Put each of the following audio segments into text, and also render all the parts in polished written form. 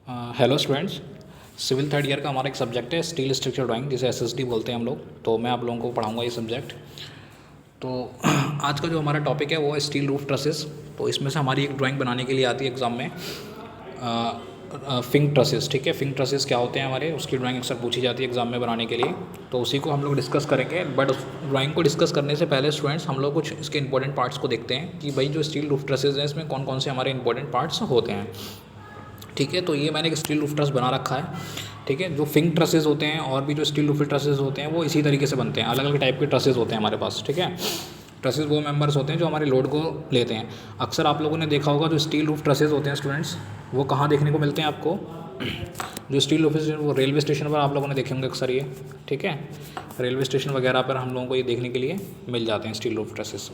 Hello students. Civil third year का हमारा एक सब्जेक्ट है स्टील स्ट्रक्चर ड्राइंग, जिसे एसएसडी बोलते हैं हम लोग। तो मैं आप लोगों को पढ़ाऊंगा ये सब्जेक्ट। तो आज का जो हमारा टॉपिक है वो है स्टील रूफ ट्रसेस। तो इसमें से हमारी एक ड्राइंग बनाने के लिए आती है एग्ज़ाम में फिंग ट्रसेस। ठीक है, फिंग ट्रसेस क्या होते हैं हमारे, उसकी ड्राइंग अक्सर पूछी जाती है एग्ज़ाम में बनाने के लिए। तो उसी को हम लोग डिस्कस करेंगे। बट उस ड्राइंग को डिस्कस करने से पहले स्टूडेंट्स हम लोग कुछ इसके इंपॉर्टेंट पार्ट्स को देखते हैं कि भाई जो स्टील रूफ ट्रसेस हैं इसमें कौन कौन से हमारे इंपॉर्टेंट पार्ट्स होते हैं। ठीक है, तो ये मैंने एक स्टील रूफ ट्रस बना रखा है। ठीक है, जो फिंग ट्रसेस होते हैं और भी जो स्टील रूफ ट्रसेस होते हैं वो इसी तरीके से बनते हैं। अलग अलग टाइप के ट्रसेस होते हैं हमारे पास। ठीक है, ट्रसेस वो मेंबर्स होते हैं जो हमारे लोड को लेते हैं। अक्सर आप लोगों ने देखा होगा जो स्टील रूफ ट्रसेस होते हैं स्टूडेंट्स, वो कहाँ देखने को मिलते हैं आपको? जो स्टील रूफ, वो रेलवे स्टेशन पर आप लोगों ने देखे होंगे अक्सर ये। ठीक है, रेलवे स्टेशन वगैरह पर हम लोगों को ये देखने के लिए मिल जाते हैं स्टील रूफ ट्रसेस।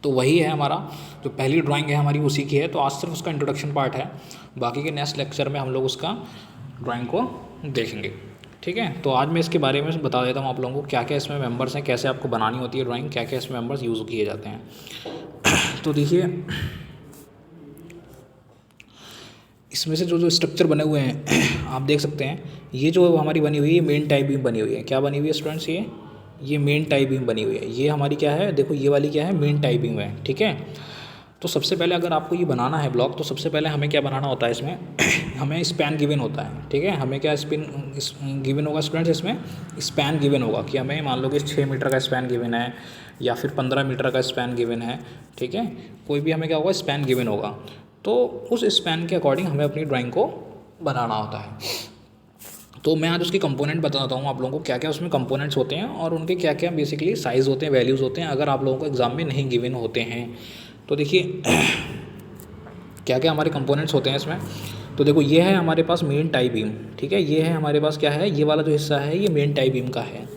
तो वही है हमारा जो पहली ड्राइंग है हमारी, उसी की है। तो आज सिर्फ उसका इंट्रोडक्शन पार्ट है, बाकी के नेक्स्ट लेक्चर में हम लोग उसका ड्राइंग को देखेंगे। ठीक है, तो आज मैं इसके बारे में बता देता हूँ आप लोगों को क्या क्या इसमें मेंबर्स हैं, कैसे आपको बनानी होती है ड्राइंग, क्या क्या इसमें मेंबर्स यूज़ किए जाते हैं। तो देखिए, इसमें से जो जो स्ट्रक्चर बने हुए हैं आप देख सकते हैं। ये जो हमारी बनी हुई है मेन टाई बीम बनी हुई है। क्या बनी हुई है स्टूडेंट्स? ये मेन टाई बीम बनी हुई है। ये हमारी क्या है, देखो ये वाली क्या है, मेन टाई बीम है। ठीक है, तो सबसे पहले अगर आपको ये बनाना है ब्लॉक, तो सबसे पहले हमें क्या बनाना होता है इसमें हमें स्पैन गिवन होता है। ठीक है, हमें क्या गिवन होगा स्टूडेंट्स? इसमें स्पैन गिवन होगा कि हमें मान लो कि 6 मीटर का स्पैन गिवन है या फिर 15 मीटर का स्पैन गिवन है। ठीक है, कोई भी हमें क्या होगा, स्पैन गिवन होगा। तो उस स्पैन के अकॉर्डिंग हमें अपनी ड्राइंग को बनाना होता है। तो मैं आज उसके कंपोनेंट बताता हूँ आप लोगों को, क्या क्या उसमें कंपोनेंट्स होते हैं और उनके क्या क्या बेसिकली साइज़ होते हैं, वैल्यूज़ होते हैं, अगर आप लोगों को एग्ज़ाम में नहीं गिवन होते हैं। तो देखिए क्या क्या हमारे कंपोनेंट्स होते हैं इसमें। तो देखो ये है हमारे पास मेन टाई बीम। ठीक है, ये है हमारे पास क्या है, ये वाला जो हिस्सा है ये मेन टाई बीम का है।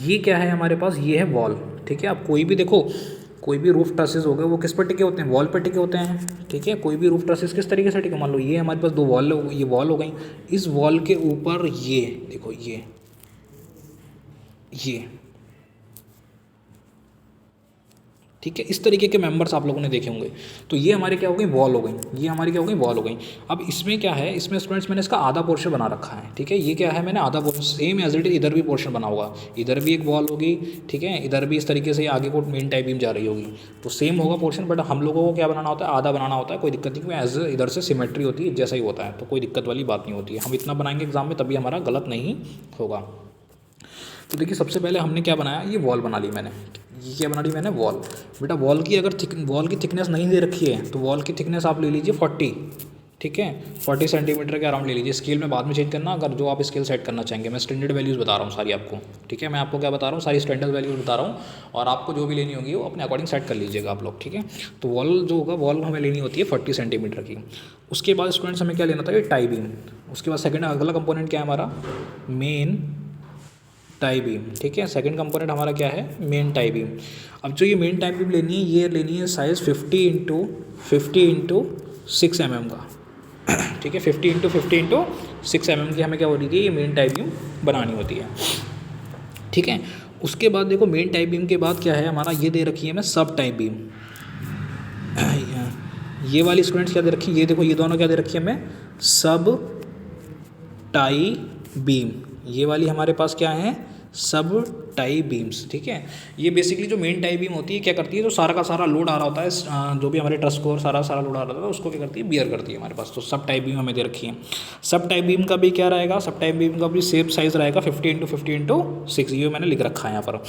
ये क्या है हमारे पास, ये है वॉल। ठीक है, आप कोई भी देखो, कोई भी रूफ ट्रसेस हो गए वो किस पर टिके होते हैं, वॉल पर टिके होते हैं। ठीक है, कोई भी रूफ ट्रसेस किस तरीके से टिके, मान लो ये हमारे पास दो वॉल, ये वॉल हो गई, इस वॉल के ऊपर ये देखो ये ठीक है, इस तरीके के मेंबर्स आप लोगों ने देखे होंगे। तो ये हमारी क्या हो गई, वॉल हो गई। ये हमारी क्या हो गई, वॉल हो गई। अब इसमें क्या है, इसमें स्टूडेंट्स मैंने इसका आधा पोर्शन बना रखा है। ठीक है, ये क्या है, मैंने आधा portion same as it is इधर भी पोर्शन बना होगा, इधर भी एक वॉल होगी। ठीक है, इधर भी इस तरीके से आगे को मेन टाई बीम जा रही होगी, तो सेम होगा पोर्शन। बट हम लोगों को क्या बनाना होता है, आधा बनाना होता है। कोई दिक्कत नहीं, एज इधर से सिमेट्री होती है, जैसा ही होता है, तो कोई दिक्कत वाली बात नहीं होती है। हम इतना बनाएंगे एग्जाम में तभी हमारा गलत नहीं होगा। तो देखिए सबसे पहले हमने क्या बनाया, ये वॉल बना ली मैंने। ये क्या बना ली मैंने, वॉल। बेटा वॉल की अगर वॉल की थिकनेस नहीं दे रखी है तो वॉल की थिकनेस आप ले लीजिए 40। ठीक है, 40 सेंटीमीटर के अराउंड ले लीजिए। स्केल में बाद में चेंज करना, अगर जो आप स्केल सेट करना चाहेंगे। मैं स्टैंडर्ड वैल्यूज़ बता रहा हूँ सारी आपको। ठीक है, मैं आपको क्या बता रहा हूँ, सारी स्टैंडर्ड वैल्यूज़ बता रहा हूँ, और आपको जो भी लेनी होगी वो अपने अकॉर्डिंग सेट कर लीजिएगा आप लोग। ठीक है, तो वॉल जो होगा, वॉल हमें लेनी होती है 40 सेंटीमीटर की। उसके बाद स्टूडेंट्स हमें क्या लेना था, ये टाई बीम। उसके बाद सेकेंड अगला कंपोनेंट क्या है हमारा, मेन टाई बीम। ठीक है, सेकंड कंपोनेंट हमारा क्या है, मेन टाई बीम। अब जो ये मेन टाई बीम लेनी है, ये लेनी है साइज़ 50 इंटू 6 mm का। ठीक है, 50 इंटू 6 mm की हमें क्या हो रही है, ये मेन टाई बीम बनानी होती है। ठीक है, उसके बाद देखो मेन टाई बीम के बाद क्या है हमारा, ये दे रखी है मैं सब टाई बीम। ये वाली स्टूडेंट्स क्या दे रखी है, ये देखो ये दोनों क्या दे रखी है हमें, सब टाई बीम। ये वाली हमारे पास क्या है, सब टाई बीम्स। ठीक है, ये बेसिकली जो मेन टाई बीम होती है क्या करती है, जो सारा का सारा लोड आ रहा होता है, जो भी हमारे ट्रस को सारा लोड आ रहा होता है उसको क्या करती है, बियर करती है हमारे पास। तो सब टाई बीम हमें दे रखी है। सब टाई बीम का भी क्या रहेगा, सब टाई बीम का भी सेम साइज़ रहेगा 50 इंटू 6। ये मैंने लिख रखा है यहाँ पर।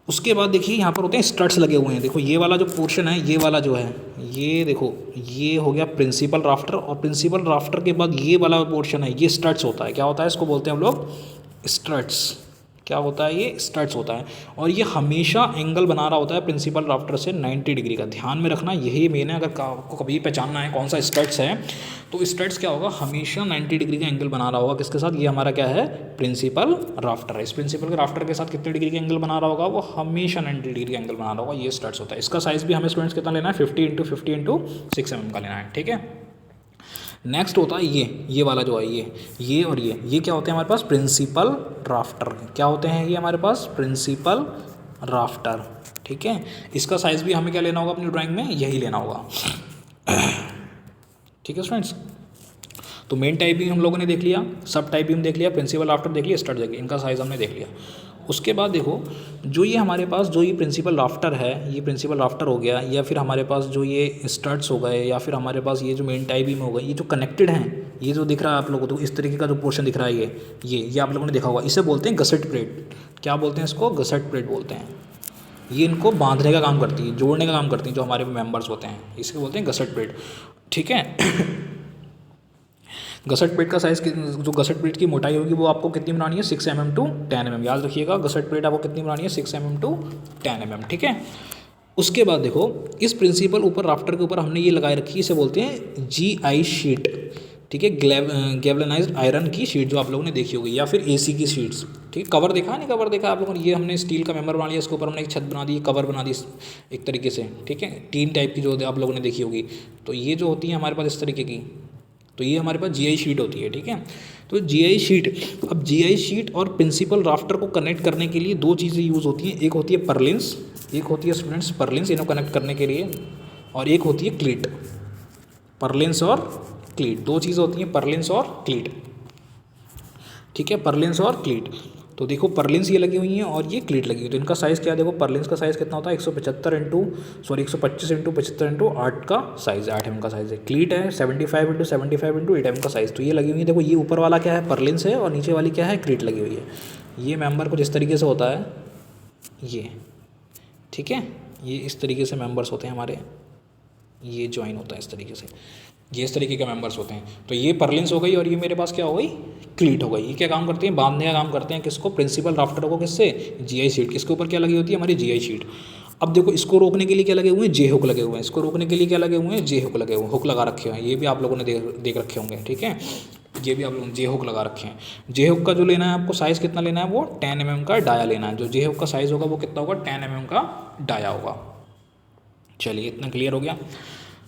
उसके बाद देखिए यहाँ पर होते हैं स्टड्स लगे हुए हैं। देखो ये वाला जो पोर्शन है, ये वाला जो है, ये देखो ये हो गया प्रिंसिपल राफ्टर, और प्रिंसिपल राफ्टर के बाद ये वाला पोर्शन है, ये स्टड्स होता है। क्या होता है, इसको बोलते हैं हम लोग स्टड्स। क्या होता है, ये स्टड्स होता है। और ये हमेशा एंगल बना रहा होता है प्रिंसिपल राफ्टर से 90 डिग्री का। ध्यान में रखना, यही मेन है। अगर आपको कभी पहचानना है कौन सा स्टड्स है, तो स्टड्स क्या होगा, हमेशा 90 डिग्री का एंगल बना रहा होगा। किसके साथ, ये हमारा क्या है, प्रिंसिपल राफ्टर है। इस प्रिंसिपल के राफ्टर के साथ कितने डिग्री का एंगल बना रहा होगा, वो हमेशा 90 डिग्री का एंगल बना रहा होगा। ये स्टड्स होता है। इसका साइज़ भी हमें स्टूडेंट्स कितना लेना है, 50 इंटू 6 mm का लेना है। ठीक है, नेक्स्ट होता है ये वाला जो है, ये और ये क्या होते हैं हमारे पास, प्रिंसिपल राफ्टर। क्या होते हैं ये हमारे पास, प्रिंसिपल राफ्टर। ठीक है, इसका साइज़ भी हमें क्या लेना होगा अपनी ड्राइंग में, यही लेना होगा। ठीक है स्टूडेंट्स, तो मेन टाइप बीम हम लोगों ने देख लिया, सब टाइप बीम देख लिया, प्रिंसिपल राफ्टर देख लिया, स्टड देख लिया, इनका साइज़ हमने देख लिया। उसके बाद देखो जो ये हमारे पास जो ये प्रिंसिपल राफ्टर है, ये प्रिंसिपल राफ्टर हो गया, या फिर हमारे पास जो ये स्टड्स हो गए, या फिर हमारे पास ये जो मेन टाई बीम हो गई, ये जो कनेक्टेड हैं, ये जो दिख रहा है आप लोगों को, तो इस तरीके का जो पोर्शन दिख रहा है ये आप लोगों ने देखा होगा, इसे बोलते हैं गसेट प्लेट। क्या बोलते हैं इसको? गसेट प्लेट बोलते हैं। ये इनको बांधने का काम करती है, जोड़ने का काम करती है, जो हमारे मेंबर्स होते हैं, इसको बोलते हैं गसेट प्लेट। ठीक है। गसेट प्लेट का साइज़, जो गसेट प्लेट की मोटाई होगी वो आपको कितनी बनानी है? 6 mm टू 10 mm। याद रखिएगा, गसेट प्लेट आपको कितनी बनानी है? 6 mm टू 10 mm। ठीक है। उसके बाद देखो इस प्रिंसिपल ऊपर राफ्टर के ऊपर हमने ये लगाए रखी है, इसे बोलते हैं GI शीट। ठीक है, गैल्वेनाइज्ड आयरन की शीट जो आप लोगों ने देखी होगी, या फिर AC की शीट्स। ठीक है, कवर देखा नहीं? कवर देखा आप लोगों ने? ये हमने स्टील का मेंबर बना लिया, इसके ऊपर हमने एक छत बना दी, कवर बना दी एक तरीके से। ठीक है, टीन टाइप की जो आप लोगों ने देखी होगी, तो ये जो होती है हमारे पास इस तरीके की, तो ये हमारे पास GI शीट होती है। ठीक है, तो GI शीट, अब GI शीट और प्रिंसिपल राफ्टर को कनेक्ट करने के लिए दो चीज़ें यूज़ होती हैं। एक होती है परलिन्स, एक होती है स्टूडेंट्स परलिन्स, इन्हें कनेक्ट करने के लिए, और एक होती है क्लीट। परलिन्स और क्लीट, दो चीज़ें होती हैं, परलिन्स और क्लीट। ठीक है, परलिन्स और क्लीट। तो देखो परलिन्स ये लगी हुई हैं और ये क्लीट लगी हुई है। तो इनका साइज़ क्या है? देखो परलिन्स का साइज़ कितना होता है? 125 इंटू 8 का साइज़ है, 8 mm का साइज़ है। क्लीट है 75 इंटू 8 mm का साइज़। तो ये लगी हुई है। देखो ये ऊपर वाला क्या है? परलिन्स है, और नीचे वाली क्या है? क्लीट लगी हुई है। ये मेंबर कुछ इस तरीके से होता है, ये। ठीक है, ये इस तरीके से मेंबर्स होते हैं हमारे, ये ज्वाइन होता है इस तरीके से, ये इस तरीके के मेंबर्स होते हैं। तो ये परलिन्स हो गई, और ये मेरे पास क्या हो गई? क्लीट हो गई। ये क्या काम करते हैं? बांधने का काम करते हैं। किसको? प्रिंसिपल राफ्टर को। किससे? GI sheet. किसके ऊपर क्या लगी होती है? हमारी GI शीट। अब देखो इसको रोकने के लिए क्या लगे हुए हैं? J हुक लगे हुए हैं। इसको रोकने के लिए क्या लगे हुए हैं? J हुक लगे हुए हैं, हुक लगा रखे हैं। ये भी आप लोगों ने देख रखे होंगे। ठीक है, ये भी आप लोगों ने J हुक लगा रखे हैं। J हुक का जो लेना है आपको साइज़ कितना लेना है? वो 10 mm का डाया लेना है। जो J हुक का साइज़ होगा वो कितना होगा? 10 mm का डाया होगा। चलिए, इतना क्लियर हो गया।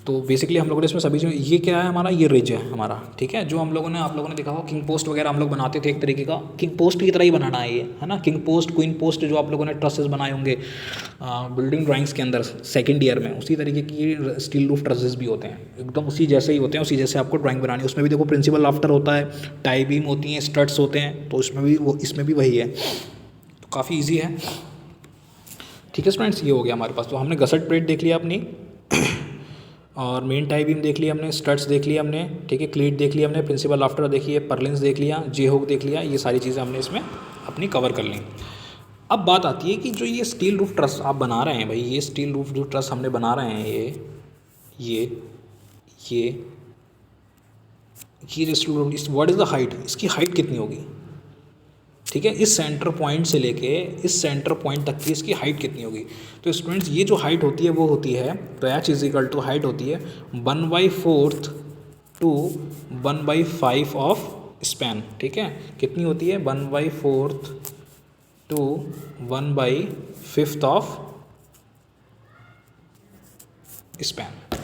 तो बेसिकली हम लोगों ने इसमें सभी जो, ये क्या है हमारा? ये रिज है हमारा। ठीक है, जो हम लोगों ने, आप लोगों ने देखा होगा किंग पोस्ट वगैरह हम लोग बनाते थे, एक तरीके का किंग पोस्ट की तरह ही बनाना है ये, है ना। किंग पोस्ट, क्वीन पोस्ट जो आप लोगों ने ट्रसेस बनाए होंगे बिल्डिंग ड्राइंग्स के अंदर सेकंड ईयर में, उसी तरीके की स्टील रूफ ट्रसेस भी होते हैं, एकदम उसी जैसे ही होते हैं, उसी जैसे आपको ड्राइंग बनानी है। उसमें भी देखो प्रिंसिपल राफ्टर होता है, टाई बीम होती हैं, स्टड्स होते हैं, तो इसमें भी वही है। तो काफ़ी ईजी है। ठीक है स्टूडेंट्स, ये हो गया हमारे पास। तो हमने गसेट प्लेट देख लिया अपनी, और मेन टाई बीम देख लिया हमने, स्टड्स देख लिया हमने, ठीक है, क्लीट देख लिया हमने, प्रिंसिपल राफ्टर देखिए, परलिन्स देख लिया, J हुक देख लिया। ये सारी चीज़ें हमने इसमें अपनी कवर कर ली। अब बात आती है कि जो ये स्टील रूफ ट्रस आप बना रहे हैं भाई, ये स्टील रूफ जो ट्रस हमने बना रहे हैं, ये जो steel roof, what is the height? इसकी हाइट कितनी होगी? ठीक है, इस सेंटर पॉइंट से लेके इस सेंटर पॉइंट तक की इसकी हाइट कितनी होगी? तो स्टूडेंट्स ये जो हाइट होती है वो होती है, तो H इजिकल टू हाइट होती है 1/4 टू 1/5 ऑफ स्पैन। ठीक है, कितनी होती है? 1/4 टू 1/5 ऑफ स्पैन।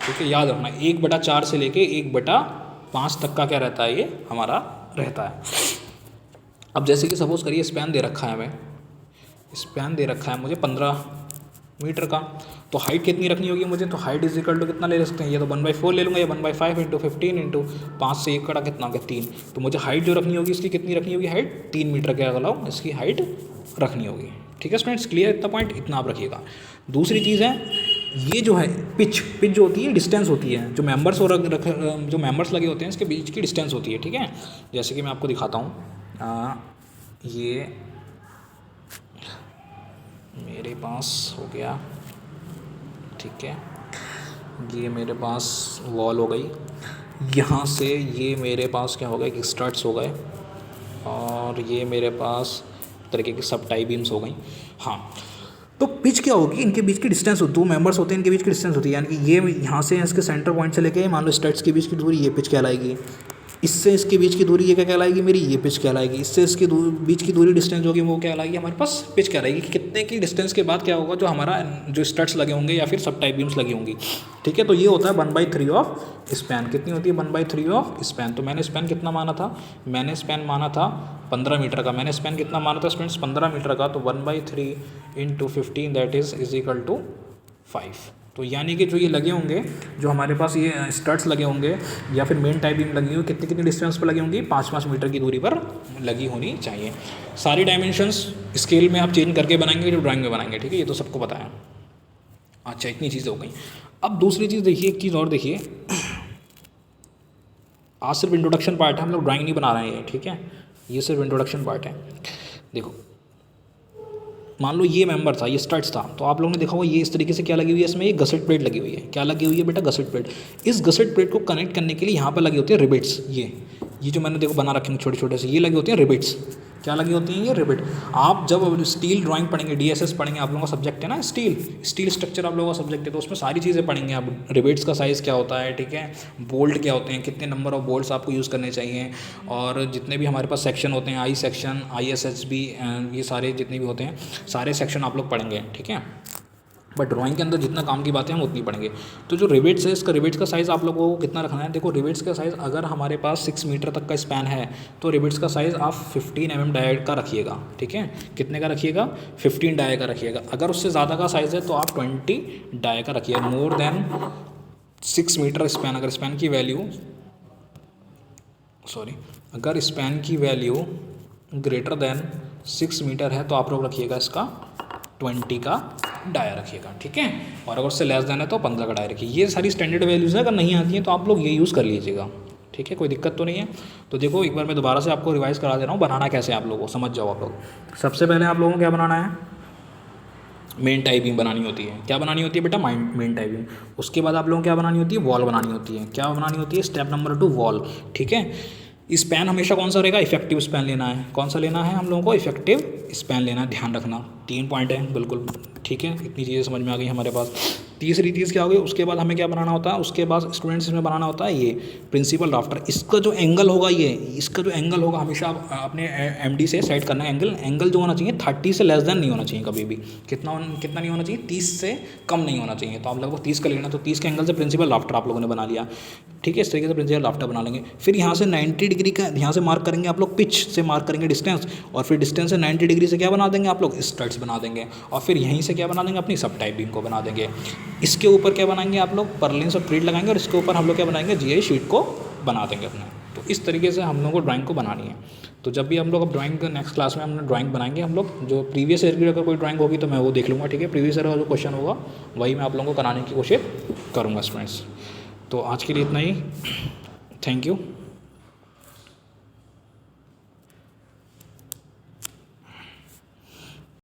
ठीक है, याद रखना 1/4 से लेके 1/5 तक का क्या रहता है? ये हमारा रहता है। अब जैसे कि सपोज़ करिए स्पैन दे रखा है हमें, स्पैन दे रखा है मुझे 15 मीटर का, तो हाइट कितनी रखनी होगी मुझे? तो हाइट इज इक्वल टू कितना ले सकते हैं? या तो 1/4 ले लूँगा, या 1/5 इंटू 15 इंटू 5 से 1 कटा कितना हो गया? 3। तो मुझे हाइट जो रखनी होगी इसकी कितनी रखनी होगी? हाइट 3 मीटर के अलावा इसकी हाइट रखनी होगी। ठीक है स्टूडेंट्स, क्लियर इतना पॉइंट? इतना आप रखिएगा। दूसरी चीज़ है, ये जो है पिच जो होती है, डिस्टेंस होती है, जो मेंबर्स और जो मेंबर्स लगे होते हैं इसके बीच की डिस्टेंस होती है। ठीक है, जैसे कि मैं आपको दिखाता हूँ, ये मेरे पास हो गया। ठीक है, ये मेरे पास वॉल हो गई, यहाँ से ये मेरे पास क्या हो गया कि स्टड्स हो गए, और ये मेरे पास तरीके की सब टाई बीम्स हो गई। हाँ, तो पिच क्या होगी? इनके बीच की डिस्टेंस, दो मेंबर्स होते हैं, इनके बीच की डिस्टेंस होती है, यानी कि ये यहाँ से इसके सेंटर पॉइंट से लेके मान लो स्टड्स के बीच की दूरी, ये पिच कहलाएगी। इससे इसके बीच की दूरी ये क्या कहलाएगी? मेरी ये पिच कहलाएगी। इससे इसके बीच की दूरी डिस्टेंस होगी वो क्या कहलाएगी? हमारे पास पिच कहलाएगी। कि कितने की डिस्टेंस के बाद क्या होगा? जो हमारा जो स्टड्स लगे होंगे या फिर सब टाइप बीम्स लगी होंगी। ठीक है, तो ये होता है 1/3 ऑफ स्पैन। कितनी होती है? 1/3 ऑफ स्पैन। तो मैंने स्पैन कितना माना था? मैंने स्पैन माना था 15 मीटर का। मैंने स्पैन कितना माना था स्टूडेंट्स? 15 मीटर का। तो 1/3 into 15 that is equal to 5। तो यानी कि जो ये लगे होंगे, जो हमारे पास ये स्टड्स लगे होंगे या फिर मेन टाई बीम लगी हुई, कितनी कितनी डिस्टेंस पर लगी होंगी, 5-5 मीटर की दूरी पर लगी होनी चाहिए। सारी डायमेंशंस स्केल में आप चेंज करके बनाएंगे जो ड्राइंग में बनाएंगे, ठीक है, ये तो सबको पता है। अच्छा, इतनी चीज़ें हो गई। अब दूसरी चीज़ देखिए, एक चीज़ और देखिए, आज सिर्फ इंट्रोडक्शन पार्ट है, हम लोग ड्राइंग नहीं बना रहे हैं, ठीक है, ये सिर्फ इंट्रोडक्शन पार्ट है। देखो, मान लो ये मेंबर था, ये स्टड्स था, तो आप लोगों ने देखा होगा ये इस तरीके से क्या लगी हुई है, इसमें ये गसेट प्लेट लगी हुई है। क्या लगी हुई है बेटा? Gusset plate. इस गसेट प्लेट को कनेक्ट करने के लिए यहाँ पर लगे होते हैं रिबिट्स। ये जो मैंने देखो बना रखे हैं छोटे छोटे से, ये लगे होते हैं रिबिट्स। क्या लगी होती हैं? ये रिबिट। आप जब स्टील ड्राइंग पढ़ेंगे, डीएसएस पढ़ेंगे, आप लोगों का सब्जेक्ट है ना स्टील स्ट्रक्चर आप लोगों का सब्जेक्ट है, तो उसमें सारी चीज़ें पढ़ेंगे आप। रिबिट्स का साइज़ क्या होता है, ठीक है, बोल्ट क्या होते हैं, कितने नंबर ऑफ बोल्ट्स आपको यूज़ करने चाहिए, और जितने भी हमारे पास सेक्शन होते हैं, आई सेक्शन, ISHB, ये सारे जितने भी होते हैं सारे सेक्शन आप लोग पढ़ेंगे, ठीक है। बट ड्राइंग के अंदर जितना काम की बातें हम उतनी पढ़ेंगे। तो जो रिवेट्स है, इसका रिवेट्स का साइज़ आप लोगों को कितना रखना है? देखो, रिवेट्स का साइज़ अगर हमारे पास 6 मीटर तक का स्पैन है तो रिवेट्स का साइज़ आप 15 mm डाय का रखिएगा, ठीक है। कितने का रखिएगा? 15 डाय का रखिएगा। अगर उससे ज़्यादा का साइज़ है तो आप 20 डाय का रखिएगा। मोर देन 6 मीटर स्पैन, अगर स्पैन की वैल्यू अगर स्पैन की वैल्यू ग्रेटर देन 6 मीटर है तो आप लोग रखिएगा इसका 20 का डाया रखिएगा, ठीक है। और अगर उससे लेस देन है तो 15 का डाया रखिए। ये सारी स्टैंडर्ड वैल्यूज़ है, अगर नहीं आती हैं तो आप लोग ये यूज़ कर लीजिएगा, ठीक है, कोई दिक्कत तो नहीं है। तो देखो, एक बार मैं दोबारा से आपको रिवाइज़ करा दे रहा हूँ, बनाना कैसे आप लोगों को समझ जाओ आप लोग। सबसे पहले आप लोगों को क्या बनाना है? मेन टाई बीम बनानी होती है। क्या बनानी होती है बेटा? Main tie beam. उसके बाद आप लोगों को क्या बनानी होती है? वॉल बनानी होती है। क्या बनानी होती है? स्टेप नंबर 2, वॉल, ठीक है। स्पैन हमेशा कौन सा रहेगा? इफेक्टिव स्पैन लेना है। कौन सा लेना है हम लोगों को? इफेक्टिव स्पैन लेना है, ध्यान रखना। 3 पॉइंट है, बिल्कुल ठीक है। इतनी चीज़ें समझ में आ गई हमारे पास। तीसरी चीज़ क्या होगी? उसके बाद हमें क्या बनाना होता है? उसके बाद स्टूडेंट्स में बनाना होता है ये प्रिंसिपल राफ्टर। इसका जो एंगल होगा, इसका जो एंगल होगा हमेशा आप अपने MD से सेट करना है। एंगल जो होना चाहिए 30 से लेस देन नहीं होना चाहिए कभी भी। कितना नहीं होना चाहिए? 30 से कम नहीं होना चाहिए। तो आप लोगों को 30 का लेना, तो 30 के एंगल से प्रिंसिपल राफ्टर आप लोगों ने बना लिया, ठीक है। इस तरीके से प्रिंसिपल राफ्टर बना लेंगे। फिर यहाँ से 90 डिग्री का यहाँ से मार्क करेंगे आप लोग, पिच से मार्क करेंगे डिस्टेंस, और फिर डिस्टेंस से 90 डिग्री से क्या बना देंगे आप लोग? स्टड्स बना देंगे। और फिर यहीं से क्या बना देंगे? अपनी सब टाइप बीम को बना देंगे। इसके ऊपर क्या बनाएंगे आप लोग? परलिन्स और प्लीट लगाएंगे, और इसके ऊपर हम लोग क्या बनाएंगे? GI शीट को बना देंगे अपने। तो इस तरीके से हम लोग को ड्राइंग को बनानी है। तो जब भी हम लोग अब ड्राइंग नेक्स्ट क्लास में हम ड्राइंग बनाएंगे, हम लोग जो प्रीवियस ईयर की अगर कोई ड्राइंग होगी तो मैं वो देख लूँगा, ठीक है। प्रीवियस ईयर का जो क्वेश्चन होगा वही मैं आप लोगों को कराने की कोशिश करूँगा स्टूडेंट्स। तो आज के लिए इतना ही, थैंक यू।